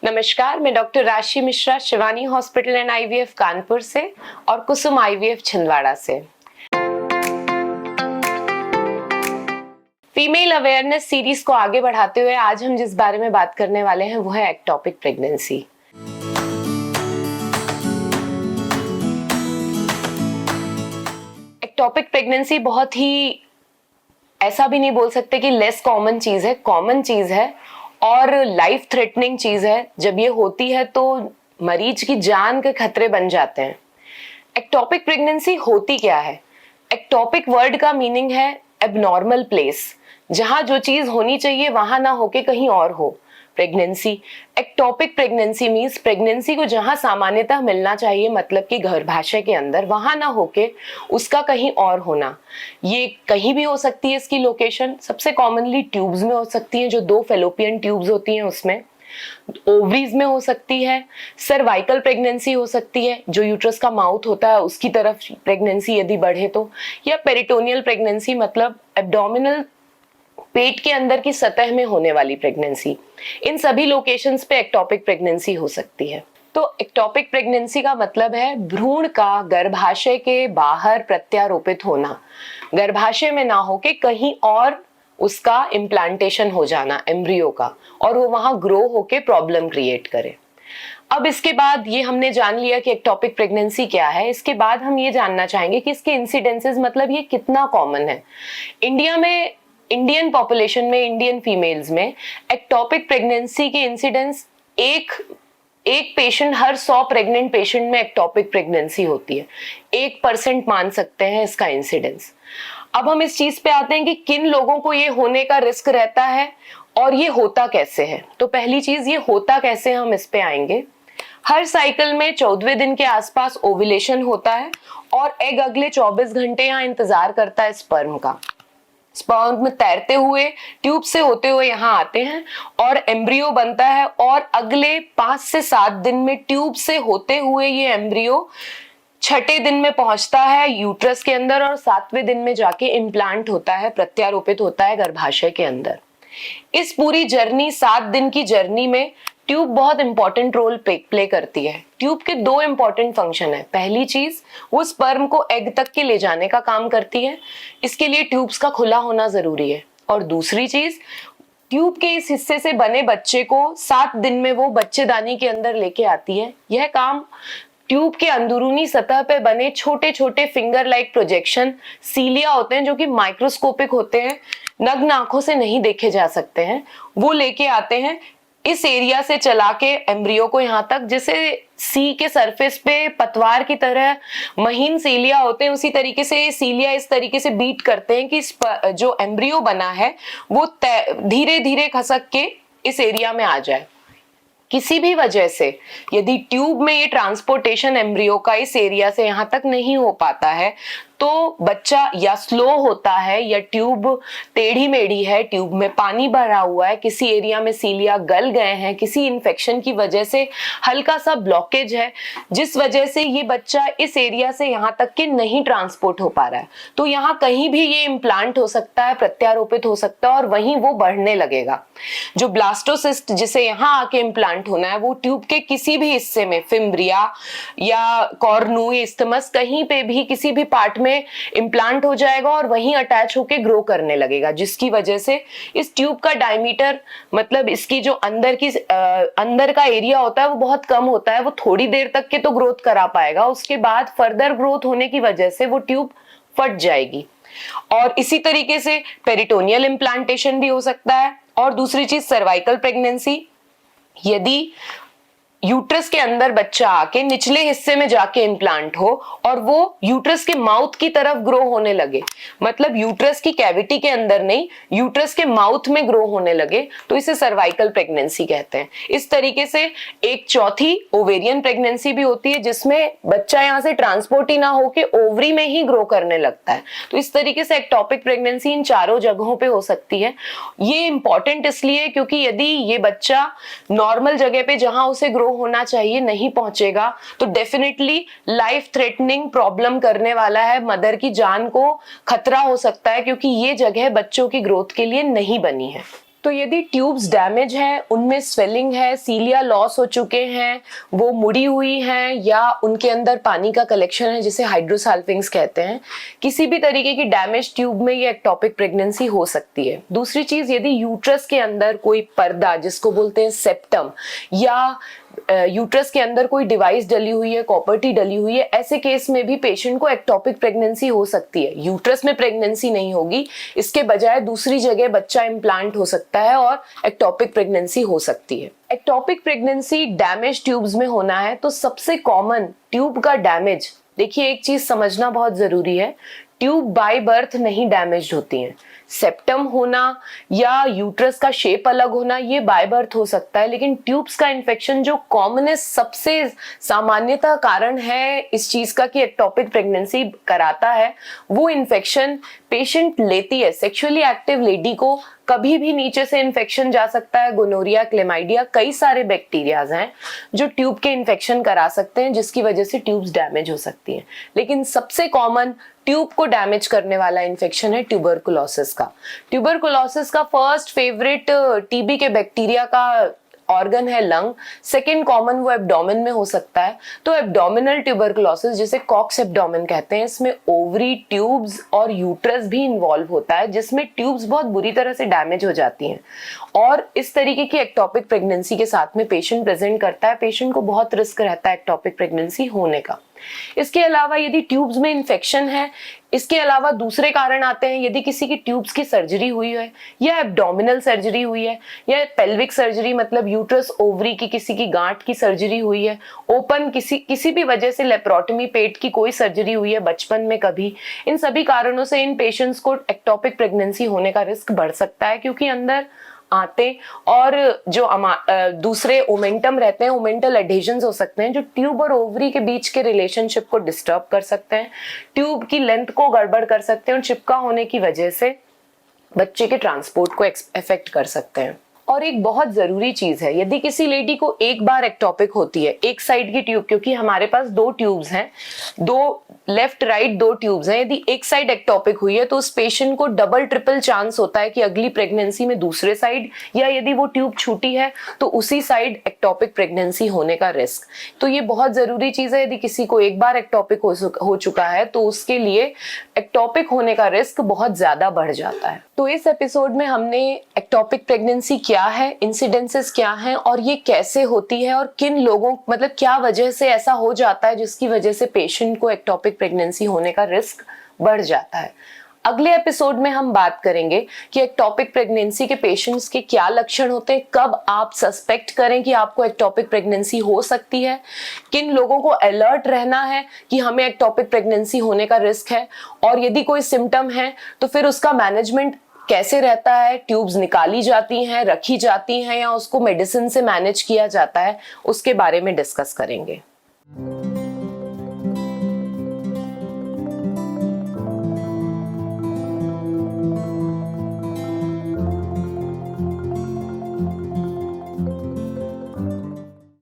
नमस्कार, मैं डॉक्टर राशि Mishra Shivani hospital and IVF Kanpur से और कुसुम आईवीएफ छिंदवाड़ा से। फीमेल अवेयरनेस सीरीज को आगे बढ़ाते हुए आज हम जिस बारे में बात करने वाले हैं वो है एक्टोपिक प्रेगनेंसी। एक्टोपिक प्रेगनेंसी बहुत ही ऐसा भी नहीं बोल सकते कि लेस कॉमन चीज है, कॉमन चीज है और लाइफ थ्रेटनिंग चीज है। जब ये होती है तो मरीज की जान के खतरे बन जाते हैं। एक्टोपिक प्रेगनेंसी होती क्या है? एक्टोपिक वर्ड का मीनिंग है एबनॉर्मल प्लेस, जहां जो चीज होनी चाहिए वहां ना होके कहीं और हो। Pregnancy, ectopic pregnancy means pregnancy को जहां सामान्यतः मिलना चाहिए, मतलब कि गर्भाशय के अंदर, वहां ना होके उसका कहीं और होना। ये कहीं भी हो सकती है। इसकी लोकेशन सबसे कॉमनली ट्यूब्स में हो सकती है, जो 2 फेलोपियन ट्यूब्स होती हैं उसमें। ओवरीज में हो सकती है, सर्वाइकल प्रेगनेंसी हो सकती है, जो यूट्रस का माउथ होता है उसकी तरफ प्रेगनेंसी यदि बढ़े तो, या पेरिटोनियल प्रेगनेंसी मतलब एब्डोमिनल पेट के अंदर की सतह में होने वाली प्रेगनेंसी। इन सभी लोकेशंस पे एक्टोपिक प्रेगनेंसी हो सकती है। तो एक्टोपिक प्रेगनेंसी का मतलब है भ्रूण का गर्भाशय के बाहर प्रत्यारोपित होना, गर्भाशय में ना होके कहीं और उसका इम्प्लांटेशन हो जाना एम्ब्रियो का, और वो वहां ग्रो होके प्रॉब्लम क्रिएट करे। अब इसके बाद ये हमने जान लिया कि एक्टोपिक प्रेगनेंसी क्या है। इसके बाद हम ये जानना चाहेंगे कि इसके इंसिडेंसेस, मतलब ये कितना कॉमन है। इंडिया में, इंडियन पॉपुलेशन में, इंडियन फीमेल्स में एक्टोपिक प्रेगनेंसी के इंसिडेंस एक पेशेंट हर 100 प्रेग्नेंट पेशेंट में एक्टोपिक प्रेगनेंसी होती है। 1% मान सकते हैं इसका इंसिडेंस। अब हम इस चीज पे आते हैं कि किन लोगों को ये होने का रिस्क रहता है और ये होता कैसे है। तो पहली चीज, ये होता कैसे, हम इस पे आएंगे। हर साइकिल में 14वें दिन के आसपास ओव्यूलेशन होता है और एग अगले 24 घंटे यहाँ इंतजार करता है स्पर्म का। स्पर्म में तैरते हुए ट्यूब से होते हुए यहाँ आते हैं और एम्ब्रियो बनता है, और अगले 5 से 7 दिन में ट्यूब से होते हुए ये एम्ब्रियो 6ठे दिन में पहुंचता है यूट्रस के अंदर और 7वें दिन में जाके इम्प्लांट होता है, प्रत्यारोपित होता है गर्भाशय के अंदर। इस पूरी जर्नी, 7 दिन की जर्नी में ट्यूब बहुत इंपॉर्टेंट रोल प्ले करती है। ट्यूब के 2 इंपॉर्टेंट फंक्शन है। पहली चीज, वो स्पर्म को एग तक के ले जाने का काम करती है, इसके लिए ट्यूब्स का खुला होना जरूरी है। और दूसरी चीज, ट्यूब के इस हिस्से से बने बच्चे को 7 दिन में वो बच्चेदानी के अंदर लेके आती है। यह काम ट्यूब के अंदरूनी सतह पे बने छोटे छोटे फिंगर लाइक प्रोजेक्शन सीलिया होते हैं, जो कि माइक्रोस्कोपिक होते हैं, नग्न आंखों से नहीं देखे जा सकते हैं, वो लेके आते हैं इस एरिया से चला के एम्ब्रियो को यहाँ तक। जैसे सी के सरफेस पे पतवार की तरह महीन सीलिया होते हैं, उसी तरीके से सीलिया इस तरीके से बीट करते हैं कि जो एम्ब्रियो बना है वो धीरे धीरे खसक के इस एरिया में आ जाए। किसी भी वजह से यदि ट्यूब में ये ट्रांसपोर्टेशन एम्ब्रियो का इस एरिया से यहाँ तक नहीं हो पाता है तो बच्चा या स्लो होता है, या ट्यूब टेढ़ी मेढ़ी है, ट्यूब में पानी भरा हुआ है, किसी एरिया में सीलिया गल गए हैं, किसी इन्फेक्शन की वजह से हल्का सा ब्लॉकेज है, जिस वजह से ये बच्चा इस एरिया से यहाँ तक के नहीं ट्रांसपोर्ट हो पा रहा है, तो यहाँ कहीं भी ये इम्प्लांट हो सकता है, प्रत्यारोपित हो सकता है और वहीं वो बढ़ने लगेगा। जो ब्लास्टोसिस्ट जिसे यहाँ आके इम्प्लांट होना है, वो ट्यूब के किसी भी हिस्से में, फिम्ब्रिया या कॉर्नू, इस्थमस, कहीं पे भी किसी भी पार्ट में इम्प्लांट हो जाएगा और वहीं अटैच होके ग्रो करने लगेगा, जिसकी वजह से इस ट्यूब का डायमीटर, मतलब इसकी जो अंदर का एरिया होता है वो बहुत कम होता है। वो थोड़ी देर तक के तो ग्रोथ करा पाएगा, उसके बाद फर्दर ग्रोथ होने की वजह से वो ट्यूब फट जाएगी। और इसी तरीके से पेरिटोनियल इम्प्लांटेशन भी हो सकता है। और दूसरी चीज, सर्वाइकल प्रेगनेंसी, यदि यूट्रस के अंदर बच्चा आके निचले हिस्से में जाके इम्प्लांट हो और वो यूट्रस के माउथ की तरफ ग्रो होने लगे, मतलब यूट्रस की कैविटी के अंदर नहीं, यूट्रस के माउथ में ग्रो होने लगे, तो इसे सर्वाइकल प्रेगनेंसी कहते हैं। इस तरीके से एक चौथी ओवेरियन प्रेगनेंसी भी होती है, जिसमें बच्चा यहाँ से ट्रांसपोर्ट ही ना होके ओवरी में ही ग्रो करने लगता है। तो इस तरीके से एक्टोपिक प्रेगनेंसी इन चारों जगहों पे हो सकती है। ये इंपॉर्टेंट इसलिए क्योंकि यदि ये बच्चा नॉर्मल जगह पे जहां उसे ग्रो होना चाहिए नहीं पहुंचेगा तो डेफिनेटली लाइफ थ्रेटनिंग प्रॉब्लम करने वाला है, मदर की जान को खतरा हो सकता है, क्योंकि ये जगह बच्चों की ग्रोथ के लिए नहीं बनी है। तो यदि ट्यूब्स डैमेज है, उनमें स्वेलिंग है, सीलिया लॉस हो चुके हैं, वो मुड़ी हुई हैं या उनके अंदर पानी का कलेक्शन है जिसे हाइड्रोसाल्फिंग्स कहते हैं, किसी भी तरीके की डैमेज ट्यूब में ये एक्टोपिक प्रेगनेंसी हो सकती है। दूसरी चीज, यदि यूट्रस के अंदर कोई पर्दा जिसको बोलते हैं सेप्टम या यूट्रस के अंदर कोई डिवाइस डली हुई है, कॉपर्टी डली हुई है, ऐसे केस में भी पेशेंट को एक्टोपिक प्रेगनेंसी हो सकती है। यूट्रस में प्रेगनेंसी नहीं होगी, इसके बजाय दूसरी जगह बच्चा इम्प्लांट हो सकता है और एक्टोपिक प्रेगनेंसी हो सकती है। एक्टोपिक प्रेगनेंसी डैमेज ट्यूब्स में होना है तो सबसे कॉमन ट्यूब का डैमेज, देखिए एक चीज समझना बहुत जरूरी है, ट्यूब बाय बर्थ नहीं डैमेज होती हैं। सेप्टम होना या यूट्रस का शेप अलग होना ये बाय बर्थ हो सकता है, लेकिन ट्यूब्स का इन्फेक्शन जो कॉमनेस्ट सबसे सामान्यतः कारण है इस चीज का कि एक्टोपिक प्रेगनेंसी कराता है, वो इन्फेक्शन पेशेंट लेती है। सेक्सुअली एक्टिव लेडी को कभी भी नीचे से इन्फेक्शन जा सकता है, गोनोरिया, क्लेमाइडिया, कई सारे बैक्टीरियाज हैं जो ट्यूब के इन्फेक्शन करा सकते हैं जिसकी वजह से ट्यूब्स डैमेज हो सकती हैं। लेकिन सबसे कॉमन ट्यूब को डैमेज करने वाला इन्फेक्शन है ट्यूबरकुलोसिस का। ट्यूबरकुलोसिस का फर्स्ट फेवरेट टीबी के बैक्टीरिया का ऑर्गन है लंग, सेकेंड कॉमन वो एब्डोमेन में हो सकता है। तो एब्डोमिनल ट्यूबरकुलोसिस जिसे कॉक्स एब्डोमेन कहते हैं, इसमें ओवरी, ट्यूब्स और यूट्रस भी इन्वॉल्व होता है जिसमें ट्यूब्स बहुत बुरी तरह से डैमेज हो जाती हैं और इस तरीके की एक्टोपिक प्रेगनेंसी के साथ में पेशेंट प्रेजेंट करता है। पेशेंट को बहुत रिस्क रहता है एक्टोपिक प्रेगनेंसी होने का। इसके अलावा यदि ट्यूब्स में इन्फेक्शन है, इसके अलावा दूसरे कारण आते हैं, यदि किसी की ट्यूब्स की सर्जरी हुई है या एब्डोमिनल सर्जरी हुई है या पेल्विक सर्जरी मतलब यूट्रस ओवरी की किसी की गांठ की सर्जरी हुई है, ओपन किसी भी वजह से लेप्रोटमी, पेट की कोई सर्जरी हुई है बचपन में कभी, इन सभी कारणों से इन पेशेंट्स को एक्टोपिक प्रेगनेंसी होने का रिस्क बढ़ सकता है क्योंकि अंदर आते और जो दूसरे ओमेंटम रहते हैं, ओमेंटल एडहेजन्स हो सकते हैं जो ट्यूब और ओवरी के बीच के रिलेशनशिप को डिस्टर्ब कर सकते हैं, ट्यूब की लेंथ को गड़बड़ कर सकते हैं और चिपका होने की वजह से बच्चे के ट्रांसपोर्ट को इफेक्ट कर सकते हैं। और एक बहुत जरूरी चीज है, यदि किसी लेडी को एक बार एक्टोपिक होती है, एक साइड की ट्यूब, क्योंकि हमारे पास दो ट्यूब्स हैं, दो लेफ्ट राइट दो ट्यूब्स हैं, यदि एक साइड एक्टोपिक हुई है तो उस पेशेंट को डबल ट्रिपल चांस होता है कि अगली प्रेगनेंसी में दूसरे साइड या यदि वो ट्यूब छूटी है तो उसी साइड एक्टोपिक प्रेगनेंसी होने का रिस्क। तो ये बहुत जरूरी चीज है, यदि किसी को एक बार एक्टोपिक हो चुका है तो उसके लिए एक्टोपिक होने का रिस्क बहुत ज्यादा बढ़ जाता है। तो इस एपिसोड में हमने एक्टोपिक प्रेगनेंसी क्या है, इंसिडेंसेस क्या हैं और ये कैसे होती है और किन लोगों मतलब क्या वजह से ऐसा हो जाता है जिसकी वजह से पेशेंट को एक्टोपिक प्रेगनेंसी होने का रिस्क बढ़ जाता है। अगले एपिसोड में हम बात करेंगे कि एक्टोपिक प्रेगनेंसी के पेशेंट्स के क्या लक्षण होते हैं, कब आप सस्पेक्ट करें कि आपको एक्टोपिक प्रेगनेंसी हो सकती है, किन लोगों को अलर्ट रहना है कि हमें एक्टोपिक प्रेगनेंसी होने का रिस्क है और यदि कोई सिम्टम है तो फिर उसका मैनेजमेंट कैसे रहता है, ट्यूब्स निकाली जाती हैं, रखी जाती हैं या उसको मेडिसिन से मैनेज किया जाता है, उसके बारे में डिस्कस करेंगे।